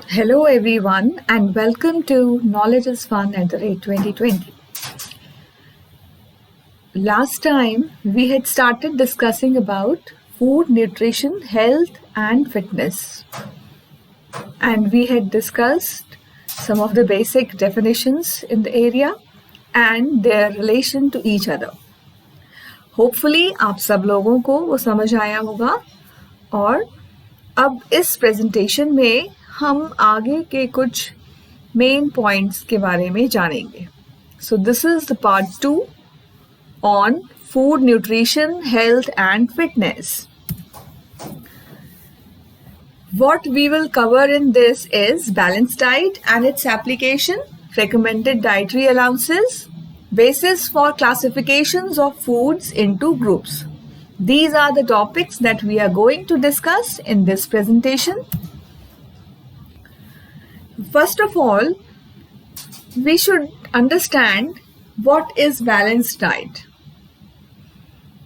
Hello, everyone, and welcome to Knowledge is Fun at the rate 2020. Last time, we had started discussing about food, nutrition, health, and fitness. And we had discussed some of the basic definitions in the area and their relation to each other. Hopefully, आप सब लोगों को वो समझ आया होगा और अब इस प्रेजेंटेशन में हम आगे के कुछ मेन पॉइंट्स के बारे में जानेंगे. So this is the part 2 on food, nutrition, health and fitness. What we will cover in this is balanced diet and its application, recommended dietary allowances, basis for classifications of foods into groups. These are the topics that we are going to discuss in this presentation. First of all, we should understand what is balanced diet.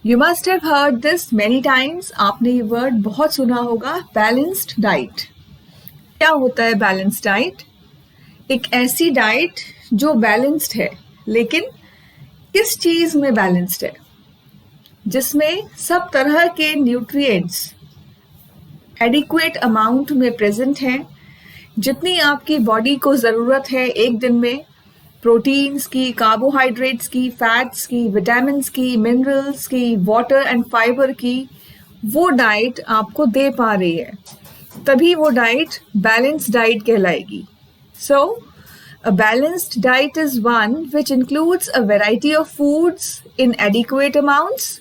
You must have heard this many times. आपने ये word बहुत सुना होगा, balanced diet. क्या होता है balanced diet? एक ऐसी डाइट जो बैलेंस्ड है, लेकिन किस चीज में बैलेंस्ड है? जिसमें सब तरह के न्यूट्रिएंट्स एडिक्वेट अमाउंट में प्रेजेंट हैं, जितनी आपकी बॉडी को ज़रूरत है एक दिन में, प्रोटीन्स की, कार्बोहाइड्रेट्स की, फैट्स की, विटामिन्स की, मिनरल्स की, वाटर एंड फाइबर की, वो डाइट आपको दे पा रही है, तभी वो डाइट बैलेंस्ड डाइट कहलाएगी. So a balanced diet is one which includes a variety of foods in adequate amounts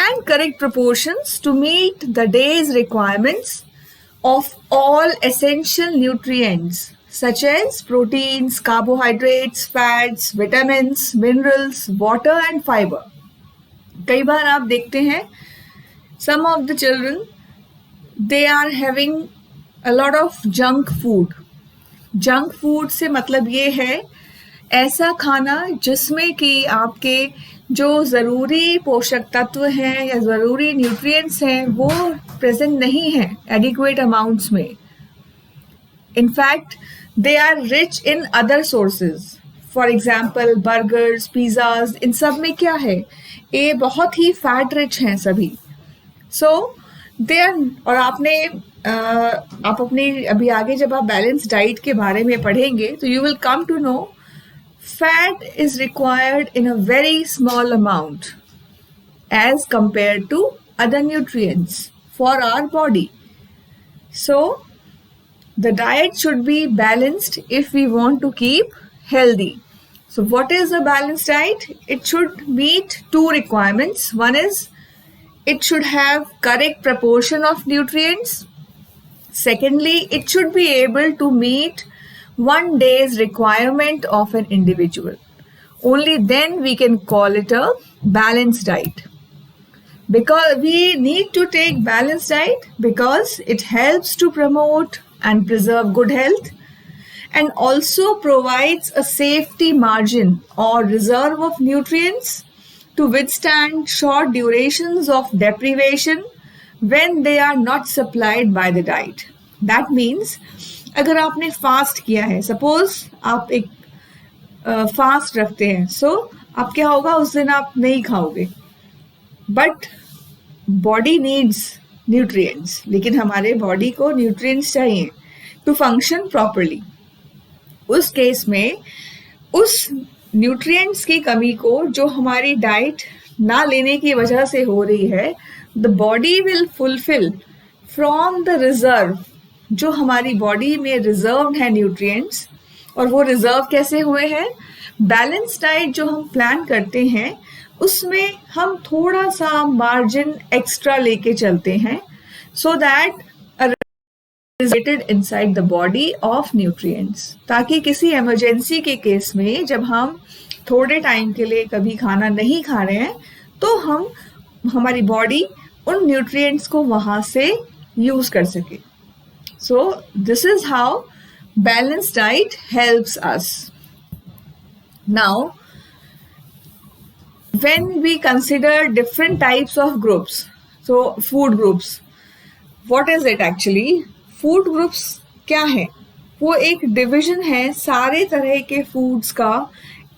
and correct proportions to meet the day's requirements of all essential nutrients such as proteins, carbohydrates, fats, vitamins, minerals, water and fiber. कई बार आप देखते हैं some of the children, they are having a lot of junk food. Junk food से मतलब ये है ऐसा खाना जिसमें कि आपके जो ज़रूरी पोषक तत्व हैं या ज़रूरी न्यूट्रिएंट्स हैं वो प्रेजेंट नहीं हैं एडिक्वेट अमाउंट्स में. In fact they are rich in other sources. For example burgers, pizzas, इन सब में क्या है, ये बहुत ही फैट रिच हैं सभी. सो दे आर, और आप अपनी अभी आगे जब आप बैलेंस डाइट के बारे में पढ़ेंगे तो you will come to know fat is required in a very small amount as compared to other nutrients for our body. So, the diet should be balanced if we want to keep healthy. So, what is a balanced diet? It should meet two requirements. One is it should have correct proportion of nutrients. Secondly, it should be able to meet one day's requirement of an individual. Only then we can call it a balanced diet. Because we need to take balanced diet because it helps to promote and preserve good health and also provides a safety margin or reserve of nutrients to withstand short durations of deprivation when they are not supplied by the diet. That means अगर आपने fast किया है, suppose आप एक fast रखते हैं, सो आप क्या होगा, उस दिन आप नहीं खाओगे, बट बॉडी नीड्स न्यूट्रिएंट्स, लेकिन हमारे बॉडी को न्यूट्रिएंट्स चाहिए टू फंक्शन प्रॉपरली. उस केस में उस न्यूट्रिएंट्स की कमी को जो हमारी डाइट ना लेने की वजह से हो रही है, the body will fulfil from the reserve, जो हमारी बॉडी में रिजर्व है न्यूट्रिएंट्स. और वो रिजर्व कैसे हुए हैं? बैलेंस डाइट जो हम प्लान करते हैं उसमें हम थोड़ा सा मार्जिन एक्स्ट्रा लेके चलते हैं, so that resulted inside the body of nutrients, ताकि किसी इमरजेंसी के केस में जब हम थोड़े टाइम के लिए कभी खाना नहीं खा रहे हैं तो हमारी बॉडी उन न्यूट्रिएंट्स को वहां से यूज कर सके. So this is how balanced diet helps us. Now, when we consider different types of groups, so food groups, what is it actually? Food groups क्या है? वो एक डिवीजन है सारे तरह के फूड्स का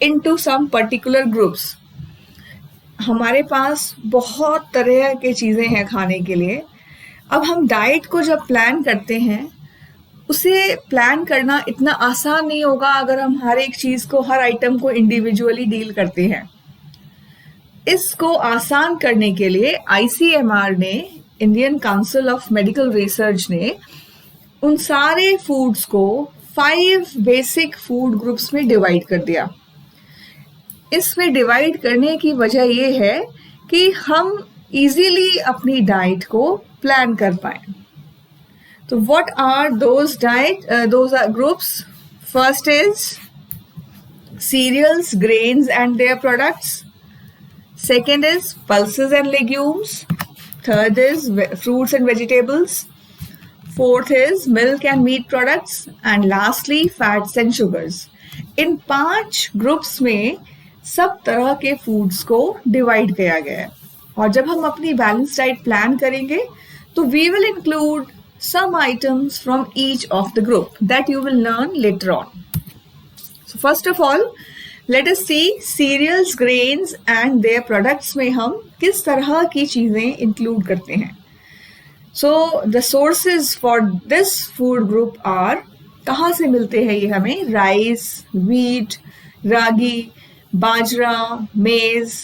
इनटू सम पर्टिकुलर ग्रुप्स। हमारे पास बहुत तरह के चीज़ें हैं खाने के लिए। अब हम डाइट को जब प्लान करते हैं, उसे प्लान करना इतना आसान नहीं होगा अगर हम हर एक चीज़ को, हर आइटम को इंडिविजुअली डील करते हैं। इसको आसान करने के लिए ICMR ने, Indian council of medical research ने, उन सारे फूड्स को 5 बेसिक फूड ग्रुप्स में डिवाइड कर दिया। इसमें डिवाइड करने की वजह यह है कि हम इजीली अपनी डाइट को प्लान कर पाए। तो what are those groups? First is cereals, grains and their products. Second is pulses and legumes. Third is fruits and vegetables. Fourth is milk and meat products. And lastly, fats and sugars. In 5 groups में सब तरह के foods को divide किया गया है। और जब हम अपनी बैलेंस डाइट प्लान करेंगे तो we will include some items from each of the group that you will learn later on. So first of all, let us see cereals, grains and their products में हम किस तरह की चीज़ें include करते हैं। So the sources for this food group are, कहाँ से मिलते हैं ये हमें? राइस, wheat, रागी, बाजरा, मेज,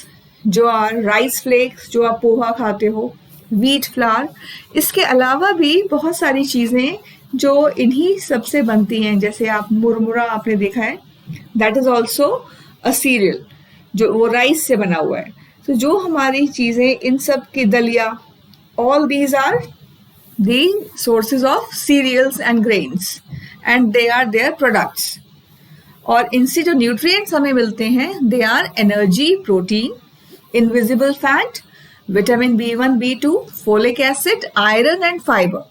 ज्वार, राइस फ्लेक्स जो आप पोहा खाते हो, व्हीट फ्लावर। इसके अलावा भी बहुत सारी चीज़ें जो इन्हीं सबसे बनती हैं, जैसे आप मुरमुरा आपने देखा है, that is also a serial, जो वो राइस से बना हुआ है। तो जो हमारी चीज़ें, इन सब की दलिया, all these are the sources of cereals and grains and they are their products. और इनसे जो न्यूट्रिएंट्स हमें मिलते हैं, they are energy, protein, invisible fat, vitamin B1, B2, folic acid, iron and fibre.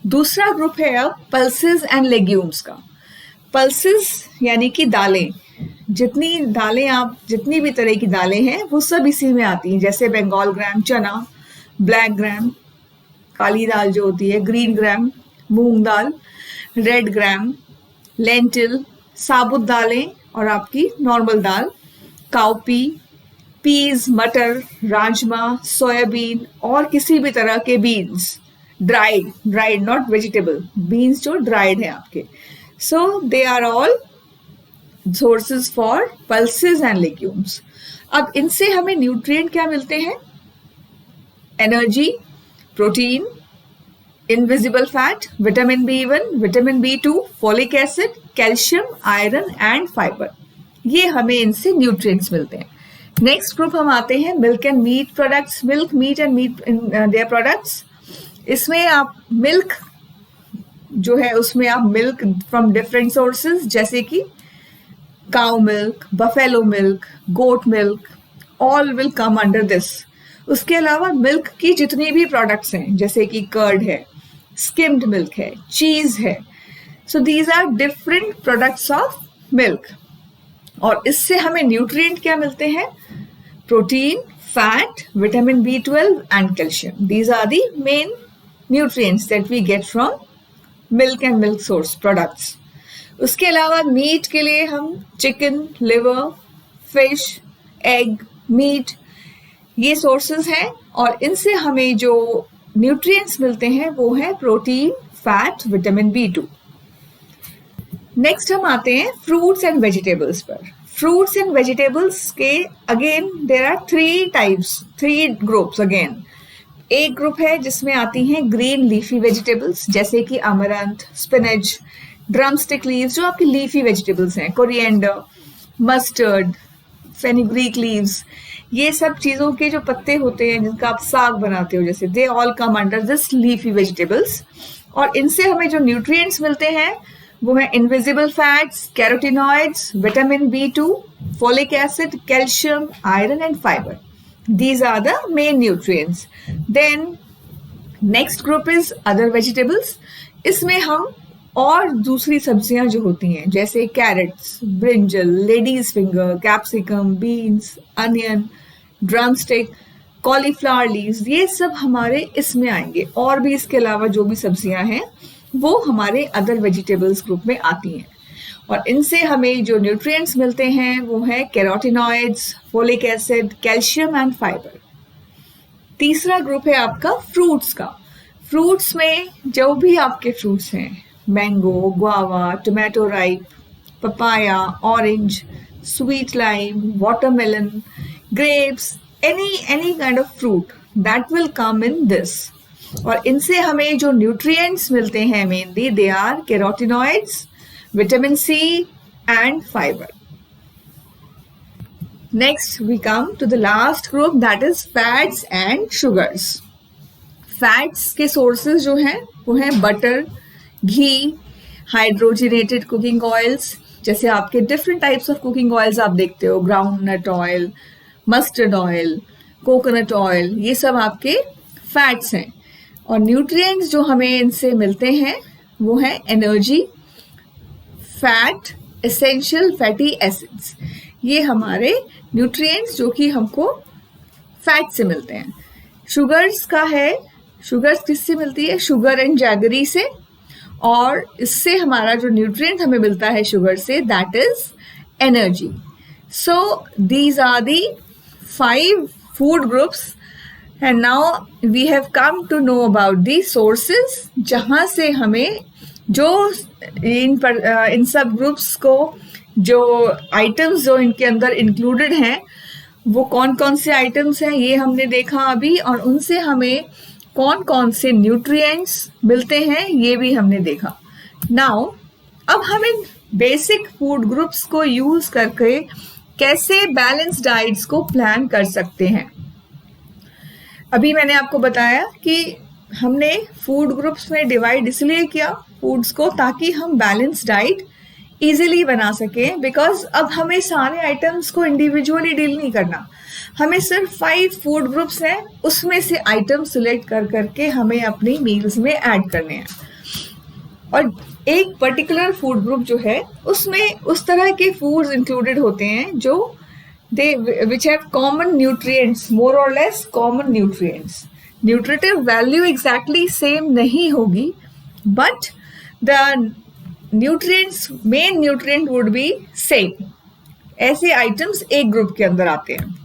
दूसरा ग्रुप है अब पल्सेस एंड लेग्यूम्स का। पल्सेस यानी कि दालें, जितनी भी तरह की दालें हैं वो सब इसी में आती हैं, जैसे बंगाल ग्राम, चना, ब्लैक ग्राम, काली दाल जो होती है, ग्रीन ग्राम, मूंग दाल, रेड ग्राम, लेंटिल, साबुत दालें और आपकी नॉर्मल दाल, काउपी, पीज, मटर, राजमा, सोयाबीन और किसी भी तरह के beans, dried not vegetable, beans जो ड्राइड है आपके। So they are all sources for pulses and legumes. अब इनसे हमें न्यूट्रिएंट क्या मिलते हैं? Energy, protein, invisible fat, vitamin B1, vitamin B2, folic acid, calcium, iron and fibre. ये हमें इनसे न्यूट्रिएंट्स मिलते हैं। नेक्स्ट ग्रुप हम आते हैं milk and meat products. Milk, meat and meat their products. इसमें आप मिल्क जो है, उसमें आप मिल्क फ्रॉम डिफरेंट सोर्सेज, जैसे कि cow milk, buffalo milk, goat milk, all will come under this. उसके अलावा मिल्क की जितनी भी प्रोडक्ट्स हैं, जैसे कि कर्ड है, स्किम्ड मिल्क है, चीज है, so these are different products of milk. और इससे हमें न्यूट्रिएंट क्या मिलते हैं? Protein, fat, vitamin B12 and calcium. These are the main nutrients that we get from milk and milk source products. उसके अलावा मीट के लिए हम chicken, liver, fish, egg, meat, ये सोर्सेज हैं। और इनसे हमें जो न्यूट्रिएंट्स मिलते हैं वो है protein, fat, vitamin B2। Next हम आते हैं फ्रूट्स एंड वेजिटेबल्स पर। फ्रूट्स एंड वेजिटेबल्स के again there are 3 groups again. एक ग्रुप है जिसमें आती हैं ग्रीन लीफी वेजिटेबल्स, जैसे कि अमरंथ, स्पिनच, ड्रमस्टिक लीव्स, जो आपकी लीफी वेजिटेबल्स हैं, कोरिएंडर, मस्टर्ड, फेनुग्रीक लीव्स, ये सब चीज़ों के जो पत्ते होते हैं जिनका आप साग बनाते हो, जैसे they all come under this leafy vegetables. और इनसे हमें जो न्यूट्रिएंट्स मिलते हैं वो है invisible fats, carotenoids, vitamin B2, folic acid, calcium, iron and fibre. These are the main nutrients. Then next group is other vegetables. इसमें हम और दूसरी सब्जियां जो होती हैं, जैसे carrots, brinjal, ladies finger, capsicum, beans, onion, drumstick, cauliflower leaves, ये सब हमारे इसमें आएंगे। और भी इसके अलावा जो भी सब्जियां हैं वो हमारे अदर वेजिटेबल्स ग्रुप में आती हैं। और इनसे हमें जो न्यूट्रिएंट्स मिलते हैं वो है carotenoids, folic acid, calcium and fibre. तीसरा ग्रुप है आपका फ्रूट्स का। फ्रूट्स में जो भी आपके फ्रूट्स हैं, mango, guava, tomato ripe, papaya, orange, sweet lime, watermelon, grapes, any kind of fruit that will come in this। और इनसे हमें जो न्यूट्रिएंट्स मिलते हैं mainly they are carotenoids, vitamin C and fibre. Next we come to the last group, that is fats and sugars। Fats के sources जो हैं वो हैं butter, ghee, hydrogenated cooking oils, जैसे आपके different types of cooking oils आप देखते हो, groundnut oil, mustard oil, coconut oil, ये सब आपके फैट्स हैं। और न्यूट्रिएंट्स जो हमें इनसे मिलते हैं वो है energy, fat, essential fatty acids. ये हमारे न्यूट्रिएंट्स जो कि हमको फैट से मिलते हैं। शुगर्स का है, शुगर्स किससे मिलती है? शुगर एंड जैगरी से। और इससे हमारा जो न्यूट्रिएंट हमें मिलता है शुगर से, that is energy. So these are the 5 food groups and now we have come to know about the sources जहाँ से हमें जो इन सब ग्रुप्स को जो आइटम्स जो इनके अंदर इंक्लूडेड हैं वो कौन कौन से आइटम्स हैं ये हमने देखा अभी, और उनसे हमें कौन कौन से न्यूट्रिएंट्स मिलते हैं ये भी हमने देखा। नाउ अब हम इन बेसिक फूड ग्रुप्स को यूज करके कैसे बैलेंस डाइट्स को प्लान कर सकते हैं। अभी मैंने आपको बताया कि हमने फूड ग्रुप्स में डिवाइड इसलिए किया फूड्स को ताकि हम बैलेंस डाइट इजीली बना सकें, बिकॉज अब हमें सारे आइटम्स को इंडिविजुअली डील नहीं करना, हमें सिर्फ 5 फूड ग्रुप्स हैं, उसमें से आइटम सिलेक्ट कर करके हमें अपनी मील्स में ऐड करने हैं। और एक पर्टिकुलर फूड ग्रुप जो है उसमें उस तरह के फूड्स इंक्लूडेड होते हैं जो विच हैव कॉमन न्यूट्रिएंट्स, मोर और less common nutrients. Nutritive value exactly same नहीं होगी, but the nutrients, main nutrient would be same. ऐसे आइटम्स एक ग्रुप के अंदर आते हैं।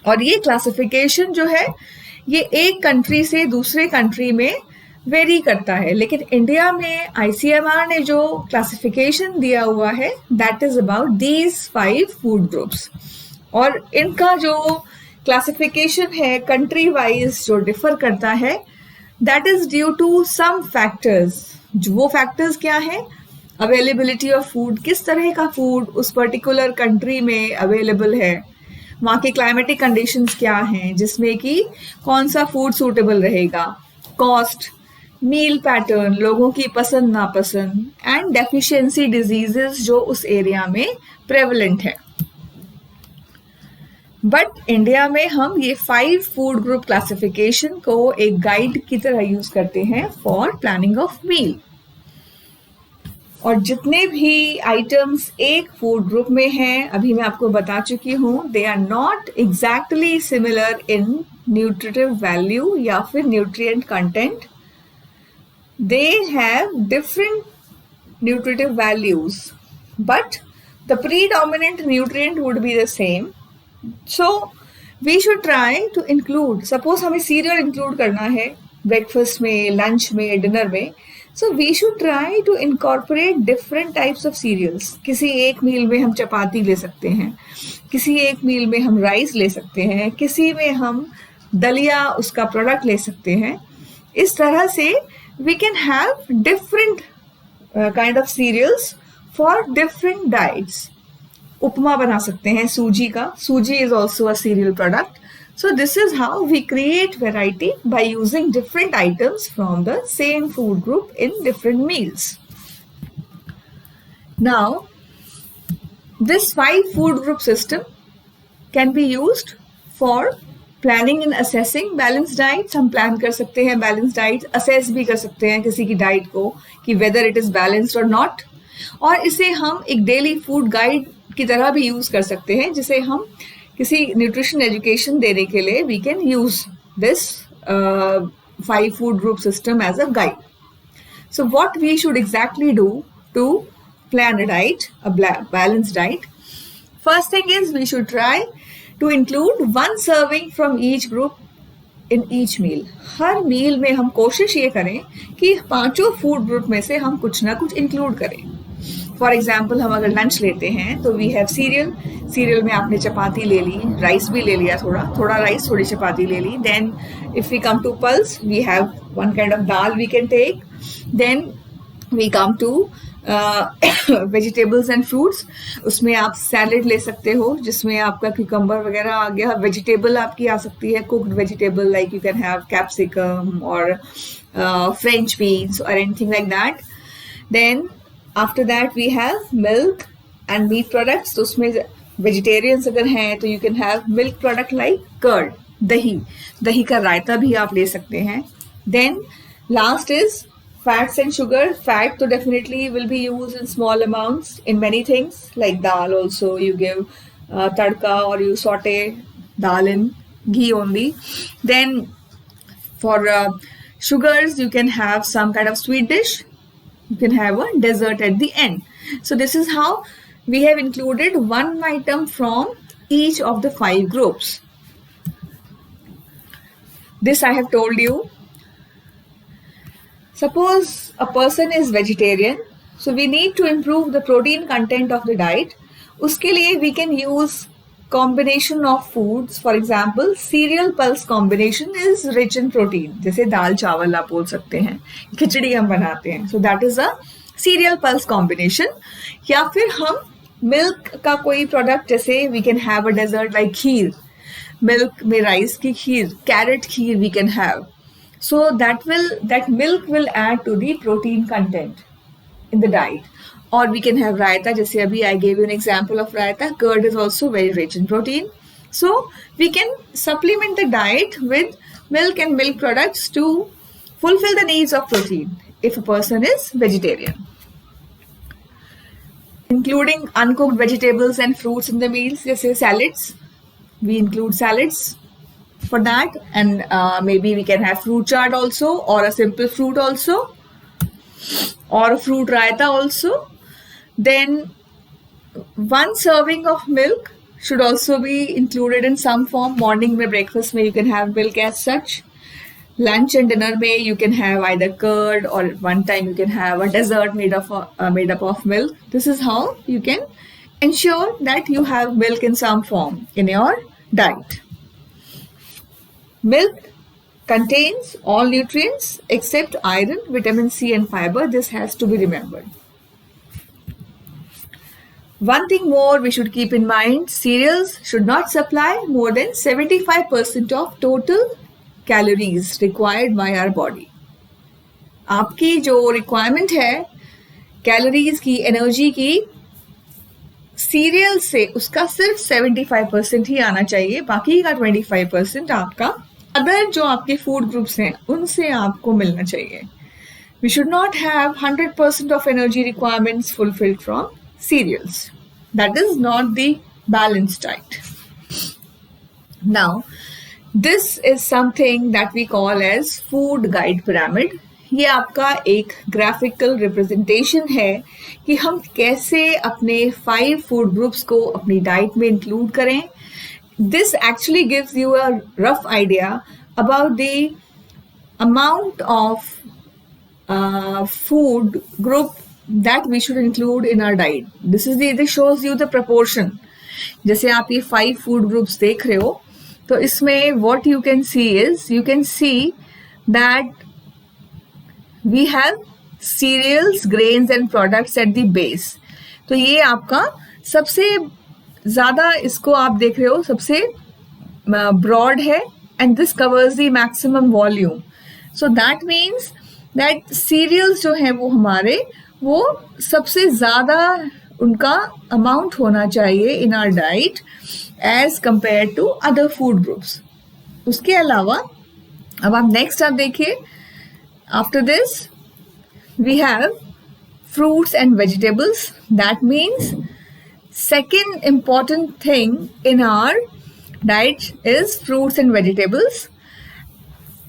और ये क्लासिफिकेशन जो है ये एक कंट्री से दूसरे कंट्री में वेरी करता है, लेकिन इंडिया में ICMR ने जो क्लासिफिकेशन दिया हुआ है that is about these 5 food groups. और इनका जो क्लासिफिकेशन है कंट्री वाइज जो डिफर करता है that is due to some factors. वो फैक्टर्स क्या है? अवेलेबिलिटी ऑफ फूड, किस तरह का फूड उस पर्टिकुलर कंट्री में अवेलेबल है, वहाँ के क्लाइमेटिक कंडीशंस क्या हैं जिसमें कि कौन सा फूड सूटेबल रहेगा, कॉस्ट, मील पैटर्न, लोगों की पसंद नापसंद, एंड डेफिशिएंसी डिजीजेस जो उस एरिया में प्रेवलेंट है। बट इंडिया में हम ये 5 फूड ग्रुप क्लासिफिकेशन को एक गाइड की तरह यूज करते हैं फॉर प्लानिंग ऑफ मील। और जितने भी आइटम्स एक फूड ग्रुप में हैं, अभी मैं आपको बता चुकी हूँ, they are not exactly similar in nutritive value या फिर nutrient content. They have different nutritive values, but the predominant nutrient would be the same. So we should try to include, suppose हमें cereal include करना है breakfast में, lunch में, dinner में, so we should try to incorporate different types of cereals। किसी एक मील में हम चपाती ले सकते हैं, किसी एक मील में हम राइस ले सकते हैं, किसी में हम दलिया उसका प्रोडक्ट ले सकते हैं। इस तरह से we can have different kind of cereals for different diets। उपमा बना सकते हैं सूजी का, सूजी is also a cereal product। So this is how we create variety by using different items from the same food group in different meals। Now this 5 food group system can be used for planning and assessing balance diets. हम plan कर सकते हैं balance diet, assess भी कर सकते हैं किसी की डाइट को कि वेदर इट इज बैलेंस्ड और नॉट। और इसे हम एक डेली फूड गाइड की तरह भी यूज कर सकते हैं, जिसे हम किसी न्यूट्रिशन एजुकेशन देने के लिए we can use this 5 food group system as a guide. So what we should exactly do to plan a diet, a balanced diet? First thing is we should try to include one serving from each group in each meal. हर मील में हम कोशिश ये करें कि पांचों food group में से हम कुछ ना कुछ इंक्लूड करें. फॉर एग्जाम्पल हम अगर लंच लेते हैं तो वी हैव सीरियल में आपने चपाती ले ली, राइस भी ले लिया, थोड़ा राइस थोड़ी चपाती ले ली. Then if we come to pulse we have one kind of dal we can take. Then we come to vegetables and fruits. उसमें आप सैलेड ले सकते हो जिसमें आपका क्यूकम्बर वगैरह आ गया. वेजिटेबल आपकी आ सकती है cooked vegetable, like you can have capsicum और फ्रेंच बीन्स और anything like that. Then after that we have milk and meat products. तो उसमें वेजिटेरियंस अगर हैं तो you can have milk product like curd, दही का रायता भी आप ले सकते हैं. Then last is fats and sugar. Fat तो definitely will be used in small amounts in many things like dal also. You give tadka or you saute dal in ghee only. Then for sugars you can have some kind of sweet dish. You can have a dessert at the end. So this is how we have included one item from each of the 5 groups. This I have told you. Suppose a person is vegetarian, so we need to improve the protein content of the diet. उसके लिए we can use combination of foods. For example, cereal pulse combination is rich in protein. जैसे दाल चावल आप बोल सकते हैं, खिचड़ी हम बनाते हैं, so that is a cereal pulse combination. या फिर हम milk का कोई product, जैसे we can have a dessert like kheer, milk में rice की खीर, carrot kheer we can have. So that milk will add to the protein content in the diet. Or we can have raita. जैसे अभी I gave you an example of raita. Curd is also very rich in protein. So we can supplement the diet with milk and milk products to fulfill the needs of protein if a person is vegetarian. Including uncooked vegetables and fruits in the meals. जैसे salads. We include salads for that, and maybe we can have fruit chaat also, or a simple fruit also, or a fruit raita also. Then one serving of milk should also be included in some form. Morning mein, breakfast mein you can have milk as such. Lunch and dinner mein you can have either curd, or one time you can have a dessert made up of milk. This is how you can ensure that you have milk in some form in your diet. Milk contains all nutrients except iron, vitamin C and fiber. This has to be remembered. One thing more we should keep in mind, cereals should not supply more than 75% of total calories required by our body. आपकी जो requirement है calories की, energy की, serial से उसका सिर्फ 75% ही आना चाहिए. बाकी का 25% आपका अदर जो आपके फूड ग्रुप्स हैं उनसे आपको मिलना चाहिए. We should not have 100% of energy requirements fulfilled from cereals. That is not the balanced diet. Now, this is something that we call as food guide pyramid. ये आपका एक ग्राफिकल रिप्रेजेंटेशन है कि हम कैसे अपने 5 फूड ग्रुप्स को अपनी डाइट में इंक्लूड करें. This actually gives you a rough idea about the amount of food group that we should include in our diet. This shows you the proportion. जैसे आप ये 5 food groups देख रहे हो, तो इसमें what you can see is, you can see that we have cereals, grains and products at the base. तो ये आपका सबसे ज़्यादा, इसको आप देख रहे हो, सबसे broad है, and this covers the maximum volume. So that means that cereals जो हैं वो हमारे, वो सबसे ज़्यादा उनका amount होना चाहिए in our diet as compared to other food groups. उसके अलावा अब आप next आप देखिए, after this we have fruits and vegetables. That means second important thing in our diet is fruits and vegetables.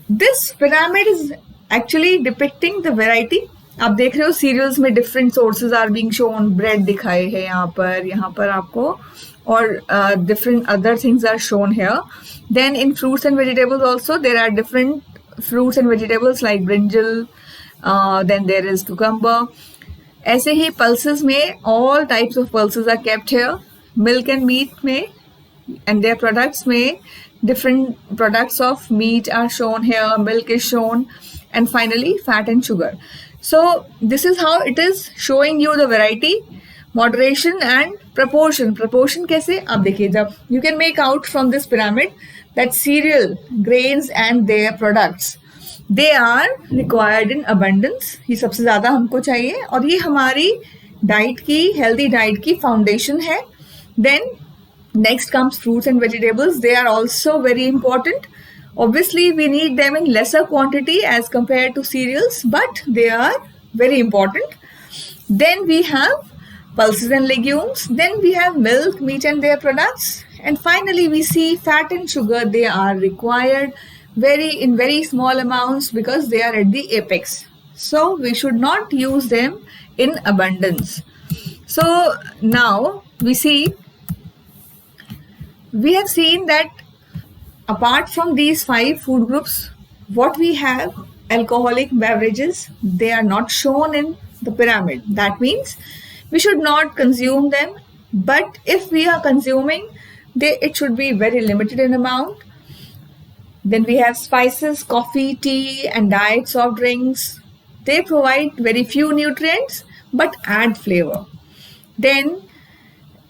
This pyramid is actually depicting the variety आप देख रहे हो सीरियल्स में different sources are being shown, bread दिखाए है यहाँ पर आपको, और different other things are shown here. Then in fruits and vegetables also there are different fruits and vegetables like brinjal, then there is cucumber. ऐसे ही pulses में all types of pulses are kept here. Milk and meat में and their products में different products of meat are shown here, milk is shown, and finally fat and sugar. So this is how it is showing you the variety, moderation and proportion. Proportion कैसे? आप देखिए, जब you can make out from this pyramid that cereal, grains and their products, they are required in abundance. ये सबसे ज़्यादा हमको चाहिए और ये हमारी डाइट की, हेल्दी डाइट की फाउंडेशन है. Then next comes fruits and vegetables. They are also very important. Obviously, we need them in lesser quantity as compared to cereals, but they are very important. Then we have pulses and legumes. Then we have milk, meat and their products. And finally, we see fat and sugar. They are required in very small amounts because they are at the apex. So we should not use them in abundance. So now we have seen that apart from these 5 food groups, what we have, alcoholic beverages, they are not shown in the pyramid. That means we should not consume them, but if we are consuming, it should be very limited in amount. Then we have spices, coffee, tea and diet soft drinks. They provide very few nutrients but add flavor. Then,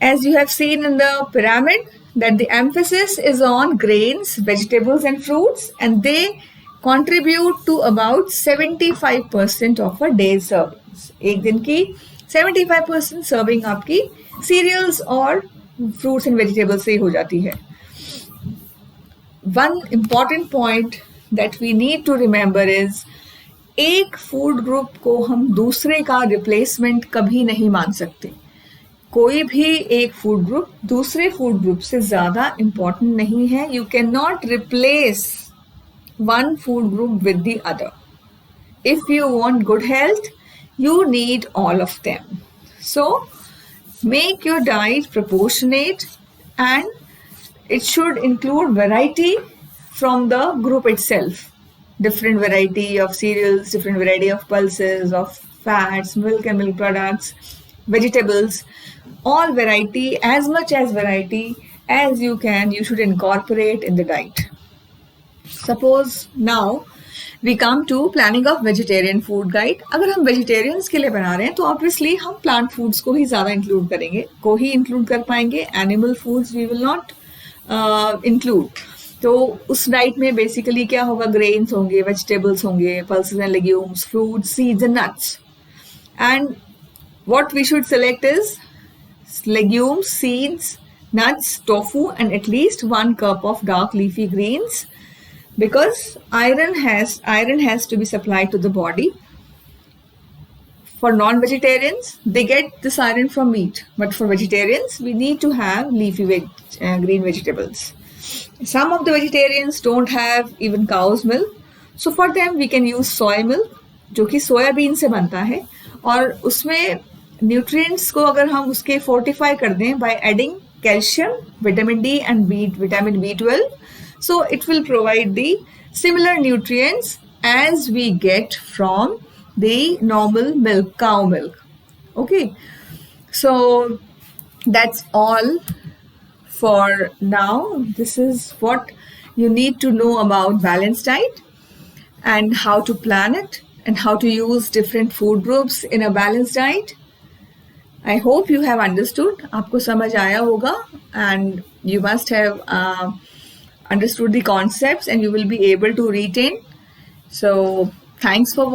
as you have seen in the pyramid, that the emphasis is on grains, vegetables and fruits, and they contribute to about 75% of a day's servings. एक दिन की 75% serving आपकी serials और fruits and vegetables से हो जाती है. One important point that we need to remember is एक फूड ग्रुप को हम दूसरे का रिप्लेसमेंट कभी नहीं मान सकते. कोई भी एक फूड ग्रुप दूसरे फूड ग्रुप से ज़्यादा इम्पॉर्टेंट नहीं है. You can not replace one food group with the other. If you want good health, you need all of them. So make your diet proportionate and it should include variety from the group itself. Different variety of cereals, different variety of pulses, of fats, milk and milk products, vegetables, all variety, as much as variety as you can, you should incorporate in the diet. Suppose now we come to planning of vegetarian food guide. अगर हम vegetarians के लिए बना रहे हैं तो obviously हम plant foods को ही ज़्यादा इंक्लूड करेंगे, को ही इंक्लूड कर पाएंगे. Animal foods we will not include. तो उस डाइट में बेसिकली क्या होगा, ग्रेन्स होंगे, वेजिटेबल्स होंगे, pulses and legumes, fruits, seeds and nuts. And what we should select is legumes, seeds, nuts, tofu and at least 1 cup of dark leafy greens, because iron has to be supplied to the body. For non-vegetarians, they get this iron from meat, but for vegetarians, we need to have leafy green vegetables. Some of the vegetarians don't have even cow's milk, so for them we can use soy milk, जो कि soybean से बनता है, और उसमें nutrients को अगर हम उसके फोर्टिफाई कर दें by adding calcium, vitamin D and vitamin B12, so it will provide the similar nutrients as we get from the normal milk, cow milk. Okay, so that's all for now. This is what you need to know about balanced diet and how to plan it and how to use different food groups in a balanced diet. I hope you have understood. आपको समझ आया होगा, and you must have understood the concepts and you will be able to retain. So thanks for